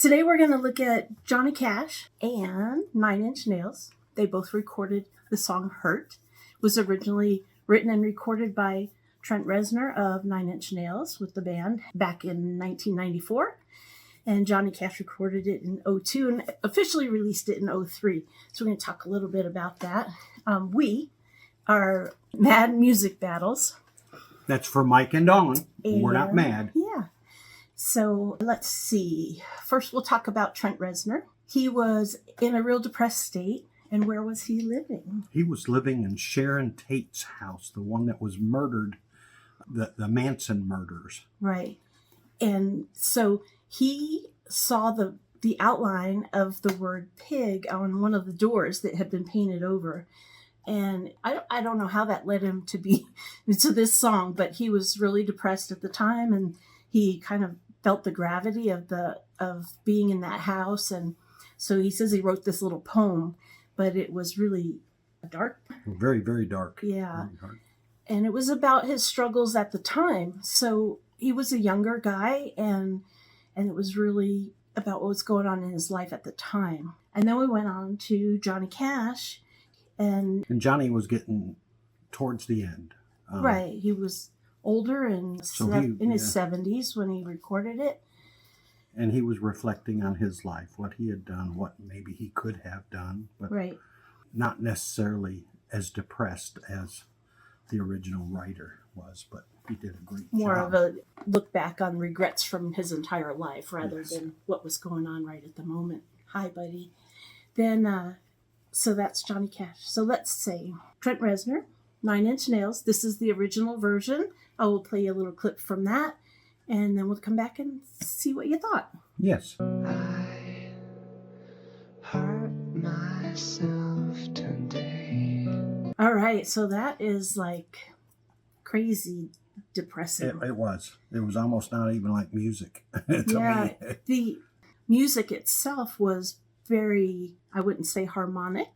Today we're going to look at Johnny Cash and Nine Inch Nails. They both recorded the song Hurt. It was originally written and recorded by Trent Reznor of Nine Inch Nails with the band back in 1994. And Johnny Cash recorded it in 2002 and officially released it in 2003. So we're going to talk a little bit about that. We are Mad Music Battles. That's for Mike and Dawn. We're not mad. Yeah. So let's see. First, we'll talk about Trent Reznor. He was in a real depressed state. And where was he living? He was living in Sharon Tate's house, the one that was murdered, the Manson murders. Right. And so he saw the outline of the word pig on one of the doors that had been painted over. And I don't know how that led him to this song, but he was really depressed at the time, and he kind of felt the gravity of being in that house. And so he says he wrote this little poem, but it was really dark. Very, very dark. Yeah. Very dark. And it was about his struggles at the time. So he was a younger guy, and it was really about what was going on in his life at the time. And then we went on to Johnny Cash. And Johnny was getting towards the end. Right. He was older and in his 70s when he recorded it. And he was reflecting on his life, what he had done, what maybe he could have done, but right. Not necessarily as depressed as the original writer was, but he did a great job. More of a look back on regrets from his entire life rather than what was going on right at the moment. Hi, buddy. Then, so that's Johnny Cash. So let's say Trent Reznor, Nine Inch Nails. This is the original version. I will play a little clip from that, and then we'll come back and see what you thought. Yes. I hurt myself today. All right, so that is like crazy depressing. It was. It was almost not even like music to Yeah, me. the music itself was very, I wouldn't say harmonic.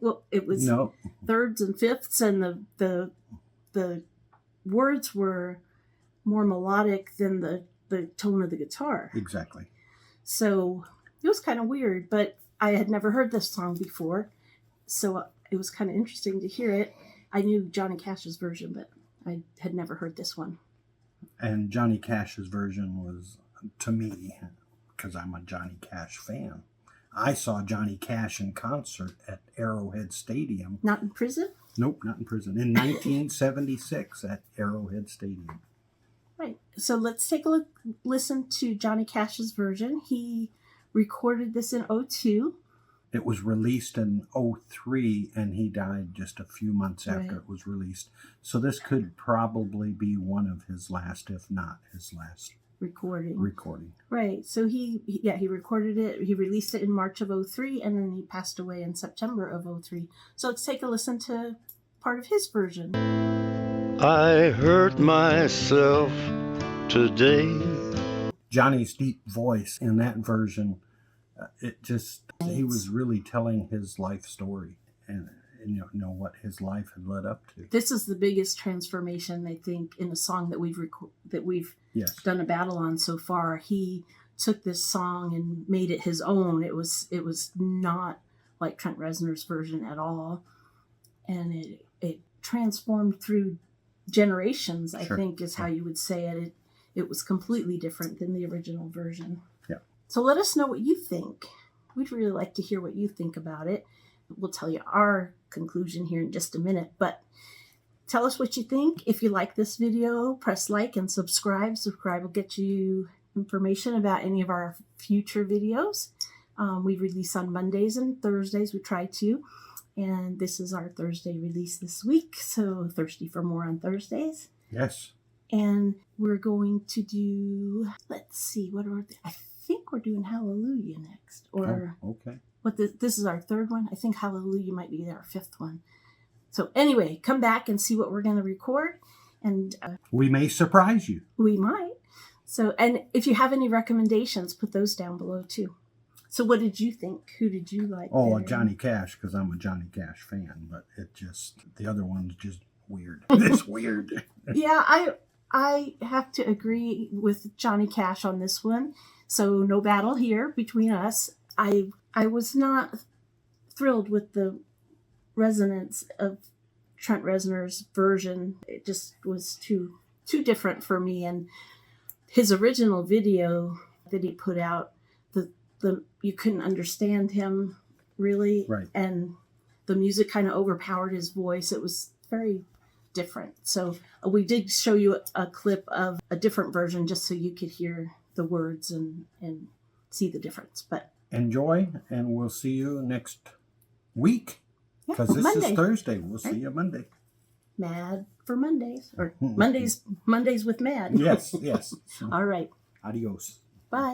Well, it was thirds and fifths, and the words were more melodic than the tone of the guitar. Exactly. So it was kind of weird, but I had never heard this song before, so it was kind of interesting to hear it. I knew Johnny Cash's version, but I had never heard this one. And Johnny Cash's version was, to me, because I'm a Johnny Cash fan, I saw Johnny Cash in concert at Arrowhead Stadium. Not in prison? Nope, not in prison. In 1976 at Arrowhead Stadium. Right. So let's take a listen to Johnny Cash's version. He recorded this in 2002. It was released in 2003, and he died just a few months after it was released. So this could probably be one of his last, if not his last recording. Right. So he recorded it. He released it in March of 2003, and then he passed away in September of 2003. So let's take a listen to part of his version. I hurt myself today. Johnny's deep voice in that version, he was really telling his life story and what his life had led up to. This is the biggest transformation, I think, in a song that we've done a battle on so far. He took this song and made it his own. It was not like Trent Reznor's version at all, and it transformed through generations. I think is how you would say it. It was completely different than the original version. Yeah. So let us know what you think. We'd really like to hear what you think about it. We'll tell you our conclusion here in just a minute, but tell us what you think. If you like this video, press like and subscribe. Subscribe will get you information about any of our future videos. We release on Mondays and Thursdays. We try to. And this is our Thursday release this week. So thirsty for more on Thursdays. Yes. And we're going to do, let's see, I think we're doing Hallelujah next. Or okay. This is our third one. I think Hallelujah might be our fifth one. So anyway, come back and see what we're going to record. And we may surprise you. We might. So, and if you have any recommendations, put those down below too. So what did you think? Who did you like? Oh, Johnny Cash, because I'm a Johnny Cash fan, but the other one's just weird. It's weird. Yeah, I have to agree with Johnny Cash on this one. So no battle here between us. I was not thrilled with the resonance of Trent Reznor's version. It just was too different for me. And his original video that he put out, the you couldn't understand him really, Right. and the music kind of overpowered his voice. It was very different. So we did show you a clip of a different version just so you could hear the words and see the difference. But enjoy, and we'll see you next week, because this Monday. is Thursday. We'll see Right. you Monday. Mad for Mondays, or Mondays with Mad. Yes. All right. Adios. Bye.